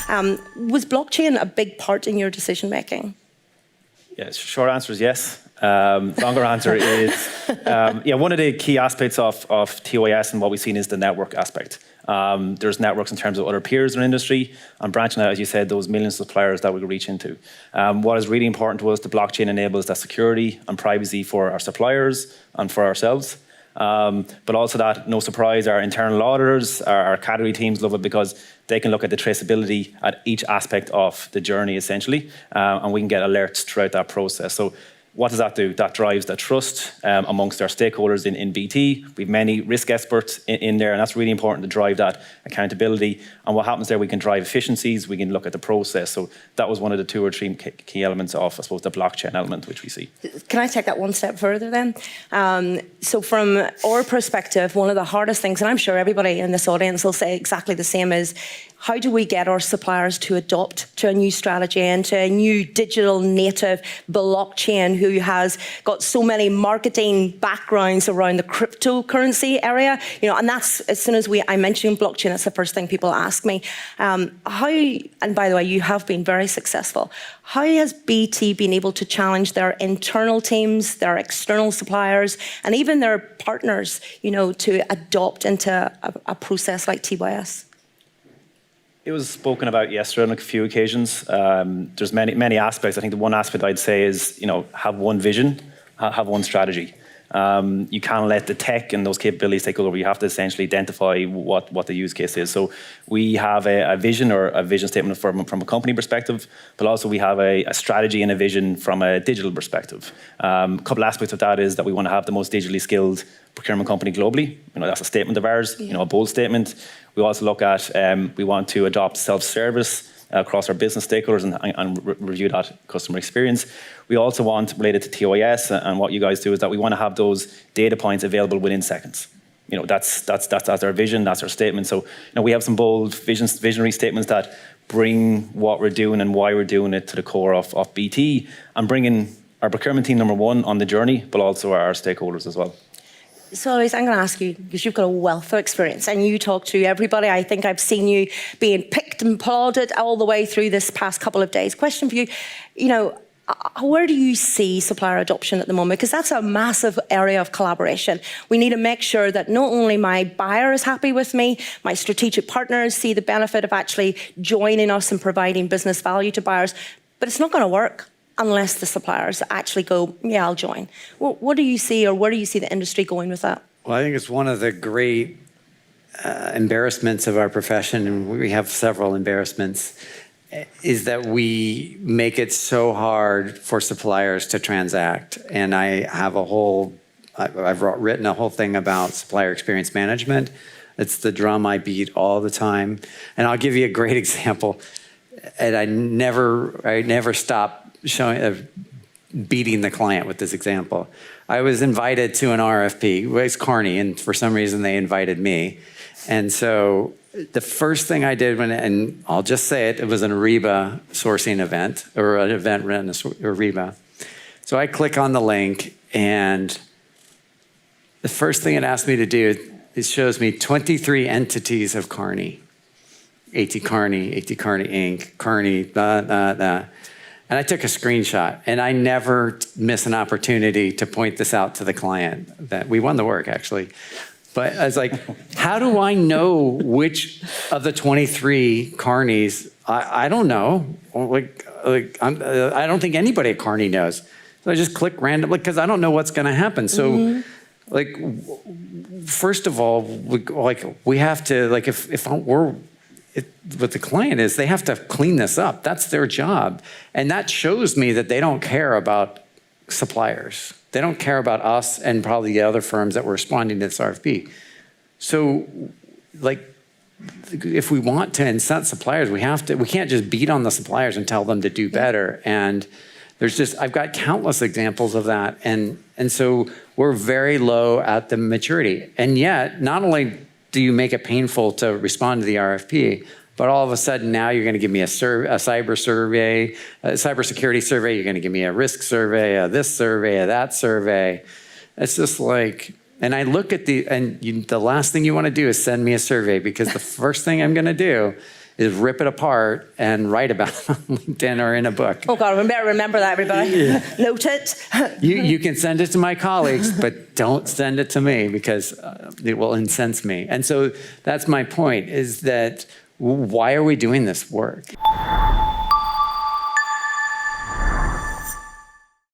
Was blockchain a big part in your decision making? Yeah, short answer is yes. Longer answer is, one of the key aspects of TOIS and what we've seen is the network aspect. There's networks in terms of other peers in the industry and branching out, as you said, those millions of suppliers that we can reach into. What is really important to us, the blockchain enables that security and privacy for our suppliers and for ourselves. But also that, no surprise, our internal auditors, our category teams love it because they can look at the traceability at each aspect of the journey, essentially, and we can get alerts throughout that process. So what does that do? That drives the trust amongst our stakeholders in BT. We have many risk experts in there, and that's really important to drive that accountability. And what happens there, we can drive efficiencies, we can look at the process. So that was one of the 2 or 3 key elements of, I suppose, the blockchain element, which we see. Can I take that one step further then? So from our perspective, one of the hardest things, and I'm sure everybody in this audience will say exactly the same, is how do we get our suppliers to adopt to a new strategy and to a new digital native blockchain who has got so many marketing backgrounds around the cryptocurrency area? You know, and that's, as soon as I mention blockchain, that's the first thing people ask me. How, and by the way, you have been very successful. How has BT been able to challenge their internal teams, their external suppliers, and even their partners, you know, to adopt into a process like TOIS? It was spoken about yesterday on a few occasions. There's many aspects. I think the one aspect I'd say is, you know, have one vision, have one strategy. You can't let the tech and those capabilities take over. You have to essentially identify what the use case is. So we have a vision or a vision statement from a company perspective, but also we have a strategy and a vision from a digital perspective. A couple aspects of that is that we want to have the most digitally skilled procurement company globally. You know, that's a statement of ours, you know, a bold statement. We also look at, we want to adopt self-service across our business stakeholders and review that customer experience. We also want, related to TOIS and what you guys do, is that we want to have those data points available within seconds. You know, that's our vision, that's our statement. So, you know, we have some bold visionary statements that bring what we're doing and why we're doing it to the core of BT, and bringing our procurement team, number one, on the journey, but also our stakeholders as well. So Eloise, I'm going to ask you, because you've got a wealth of experience and you talk to everybody. I think I've seen you being picked and applauded all the way through this past couple of days. Question for you, you know, where do you see supplier adoption at the moment? Because that's a massive area of collaboration. We need to make sure that not only my buyer is happy with me, my strategic partners see the benefit of actually joining us and providing business value to buyers, but it's not going to work unless the suppliers actually go, yeah, I'll join. What do you see, or where do you see the industry going with that? Well, I think it's one of the great embarrassments of our profession, and we have several embarrassments, is that we make it so hard for suppliers to transact. And I have I've written a whole thing about supplier experience management. It's the drum I beat all the time. And I'll give you a great example. And I never stop beating the client with this example. I was invited to an RFP. It was Kearney, and for some reason they invited me. And so the first thing I did, and I'll just say it was an Ariba sourcing event, or an event run Ariba. So I click on the link, and the first thing it asked me to do, it shows me 23 entities of Kearney. AT Kearney Inc., Kearney, And I took a screenshot, and I never miss an opportunity to point this out to the client. That we won the work, actually. But I was like, how do I know which of the 23 Kearneys? I don't know. I don't think anybody at Kearney knows. So I just click randomly because I don't know what's going to happen. So, first of all, we have to, what the client is, they have to clean this up. That's their job. And that shows me that they don't care about suppliers. They don't care about us and probably the other firms that were responding to this RFP. So, if we want to incent suppliers, we can't just beat on the suppliers and tell them to do better. And I've got countless examples of that. And so we're very low at the maturity. And yet, not only do you make it painful to respond to the RFP, but all of a sudden now you're going to give me a cyber survey, a cybersecurity survey, you're going to give me a risk survey, this survey, that survey. It's just and I look at the last thing you want to do is send me a survey, because the first thing I'm going to do is rip it apart and write about it on LinkedIn or in a book. Oh God, we better remember that, everybody. Note it. You can send it to my colleagues, but don't send it to me because it will incense me. And so that's my point, is that why are we doing this work?